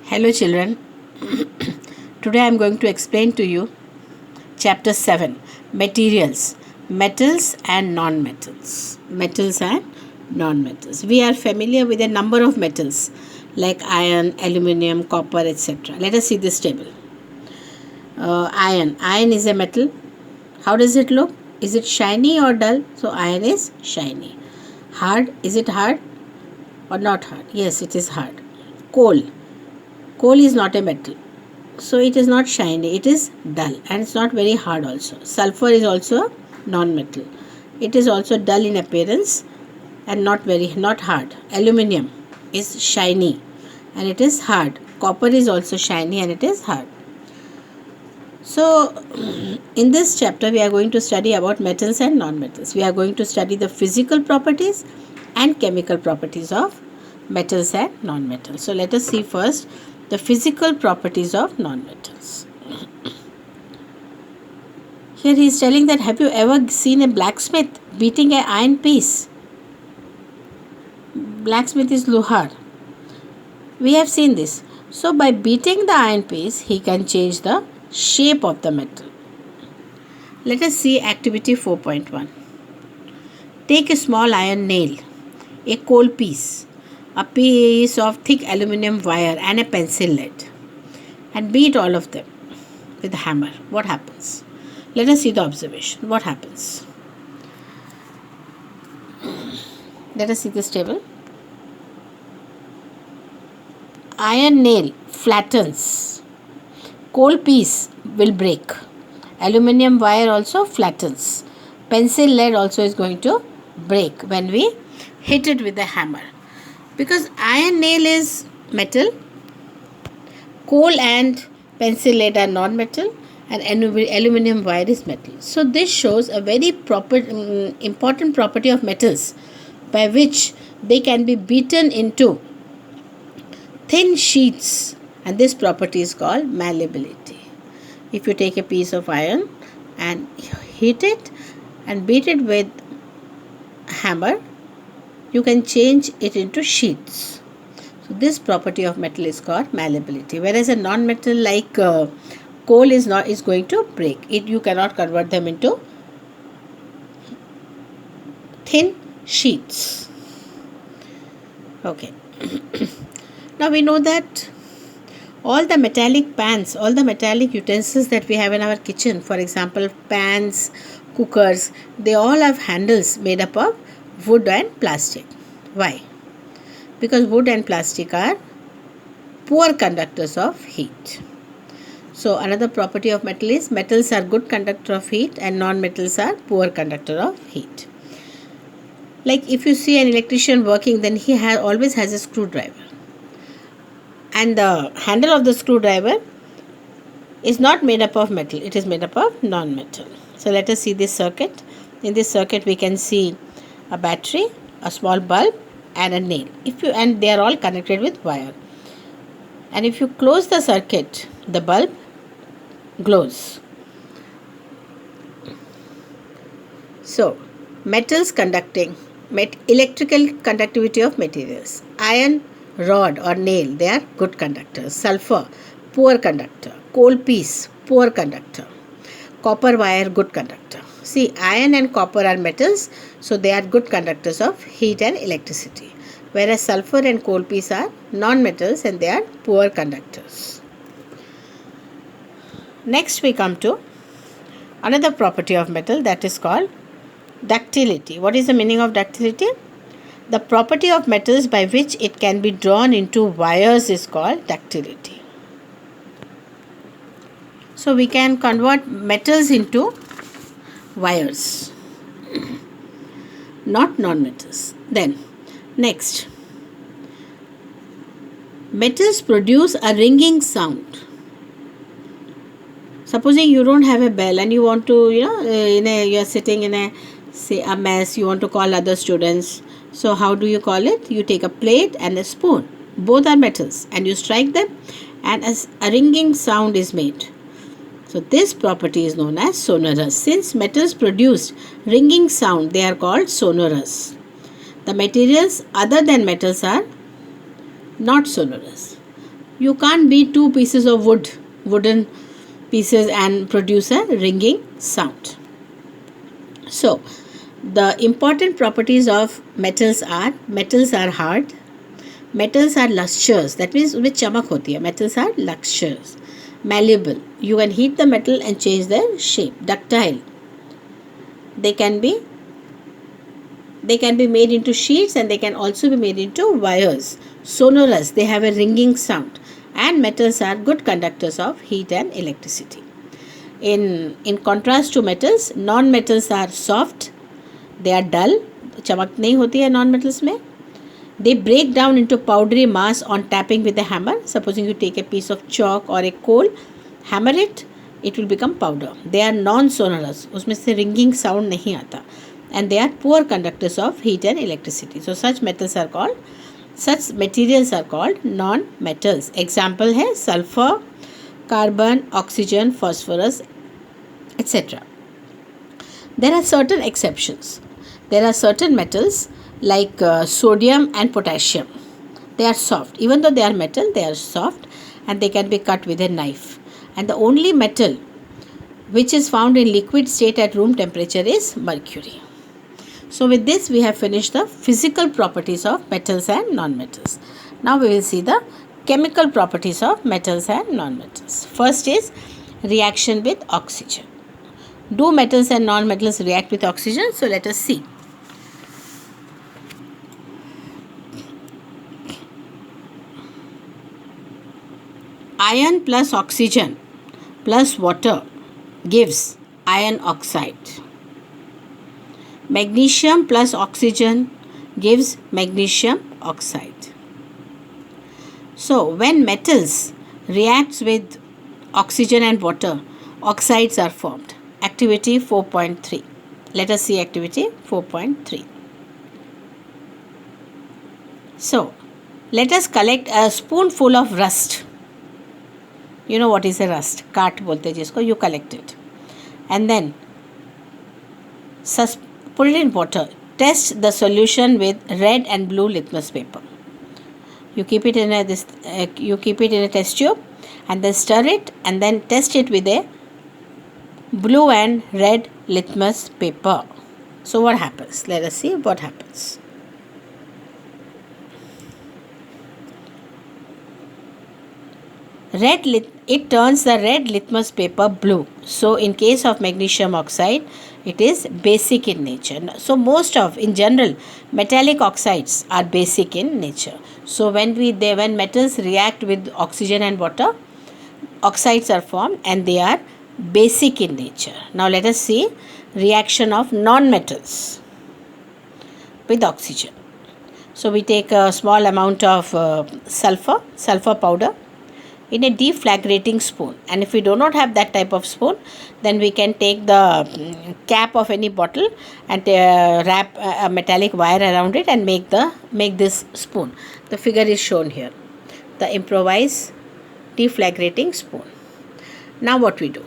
Hello children, today I am going to explain to you chapter 7 materials, metals and non-metals. Metals and non-metals. We are familiar with a number of metals like iron, aluminium, copper, etc. Let us see this table. Iron is a metal. How does it look? Is it shiny or dull? So iron is shiny. Hard, is it hard or not hard? Yes, it is hard. Coal is not a metal, so it is not shiny, it is dull, and it's not very hard also. Sulfur is also a non-metal, it is also dull in appearance and not hard. Aluminium is shiny and it is hard. Copper is also shiny and it is hard. So in this chapter we are going to study about metals and non-metals. We are going to study the physical properties and chemical properties of metals and non-metals. So let us see first the physical properties of non-metals. Here he is telling that, have you ever seen a blacksmith beating an iron piece? Blacksmith is luhar. We have seen this. So by beating the iron piece, he can change the shape of the metal. Let us see activity 4.1. Take a small iron nail, a coal piece, a piece of thick aluminium wire and a pencil lead, and beat all of them with a hammer. What happens? Let us see the observation. What happens? Let us see this table. Iron nail flattens. Coal piece will break. Aluminium wire also flattens. Pencil lead also is going to break when we hit it with a hammer. Because iron nail is metal, coal and pencil lead are non-metal, and aluminium wire is metal. So this shows a very important property of metals by which they can be beaten into thin sheets, and this property is called malleability. If you take a piece of iron and hit it and beat it with a hammer, you can change it into sheets. So this property of metal is called malleability. Whereas a non-metal like coal is going to break. You cannot convert them into thin sheets. Okay. Now we know that all the metallic pans, all the metallic utensils that we have in our kitchen, for example pans, cookers, they all have handles made up of wood and plastic. Why? Because wood and plastic are poor conductors of heat. So another property of metal is metals are good conductor of heat and non-metals are poor conductor of heat. Like if you see an electrician working, then he always has a screwdriver, and the handle of the screwdriver is not made up of metal, it is made up of non-metal. So let us see this circuit. In this circuit we can see a battery, a small bulb and a nail, and they are all connected with wire. And if you close the circuit, the bulb glows. So metals conducting, electrical conductivity of materials. Iron rod or nail, they are good conductors. Sulfur, poor conductor. Coal piece, poor conductor. Copper wire, good conductor. See, iron and copper are metals, so they are good conductors of heat and electricity. Whereas sulfur and coal piece are non-metals and they are poor conductors. Next we come to another property of metal, that is called ductility. What is the meaning of ductility? The property of metals by which it can be drawn into wires is called ductility. So we can convert metals into wires, not non-metals. Then next, metals produce a ringing sound. Supposing you don't have a bell and you want to, you are sitting in a mess, you want to call other students. So how do you call it? You take a plate and a spoon. Both are metals, and you strike them and a ringing sound is made. So this property is known as sonorous. Since metals produce ringing sound, they are called sonorous. The materials other than metals are not sonorous. You can't beat two pieces of wooden pieces and produce a ringing sound. So, the important properties of metals are hard, metals are lustrous, that means with chamak hoti hai. Metals are lustrous, malleable, you can heat the metal and change their shape, ductile, they can be made into sheets and they can also be made into wires, sonorous, they have a ringing sound, and metals are good conductors of heat and electricity. In contrast to metals, non-metals are soft, they are dull, चमक नहीं होती है non-metals में. They break down into powdery mass on tapping with a hammer. Supposing you take a piece of chalk or a coal, hammer it, it will become powder. They are non-sonorous, उसमें से ringing sound नहीं आता, and they are poor conductors of heat and electricity. So such materials are called non-metals. Example है sulfur, carbon, oxygen, phosphorus, etc. There are certain exceptions. There are certain metals like sodium and potassium. They are soft. Even though they are metal, they are soft and they can be cut with a knife. And the only metal which is found in liquid state at room temperature is mercury. So with this we have finished the physical properties of metals and non-metals. Now we will see the chemical properties of metals and non-metals. First is reaction with oxygen. Do metals and non-metals react with oxygen? So let us see. Iron plus oxygen plus water gives iron oxide. Magnesium plus oxygen gives magnesium oxide. So when metals reacts with oxygen and water, oxides are formed. Activity 4.3. Let us see activity 4.3. So let us collect a spoonful of rust. You know what is a rust? Kaat bolte jisko. You collect it. And then put it in water. Test the solution with red and blue litmus paper. You keep it in a test tube and then stir it and then test it with a blue and red litmus paper. So what happens? Let us see what happens. It turns the red litmus paper blue. So in case of magnesium oxide, it is basic in nature. So in general, metallic oxides are basic in nature. So when metals react with oxygen and water, oxides are formed and they are basic in nature. Now let us see reaction of non-metals with oxygen. So we take a small amount of sulfur powder in a deflagrating spoon, and if we do not have that type of spoon, then we can take the cap of any bottle and wrap a metallic wire around it and make this spoon. The figure is shown here, the improvised deflagrating spoon. Now what we do?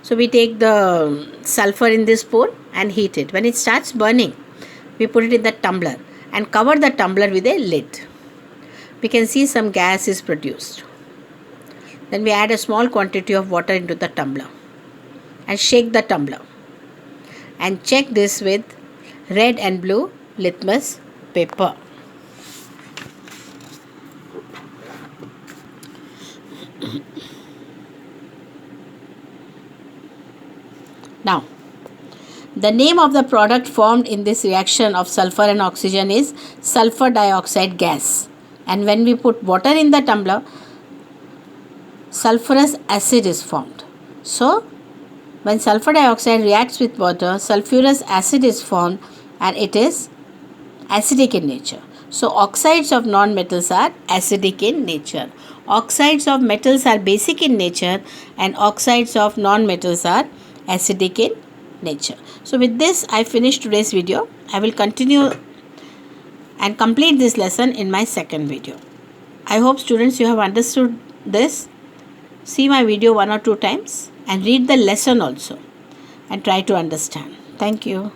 So we take the sulfur in this spoon and heat it. When it starts burning, we put it in the tumbler and cover the tumbler with a lid. We can see some gas is produced. Then we add a small quantity of water into the tumbler and shake the tumbler and check this with red and blue litmus paper. Now, the name of the product formed in this reaction of sulfur and oxygen is sulfur dioxide gas. And when we put water in the tumbler, sulfurous acid is formed. So, when sulfur dioxide reacts with water, sulfurous acid is formed and it is acidic in nature. So, oxides of non-metals are acidic in nature. Oxides of metals are basic in nature and oxides of non-metals are acidic in nature. So, with this, I finish today's video. I will continue and complete this lesson in my second video. I hope students you have understood this. See my video 1 or 2 times and read the lesson also and try to understand. Thank you.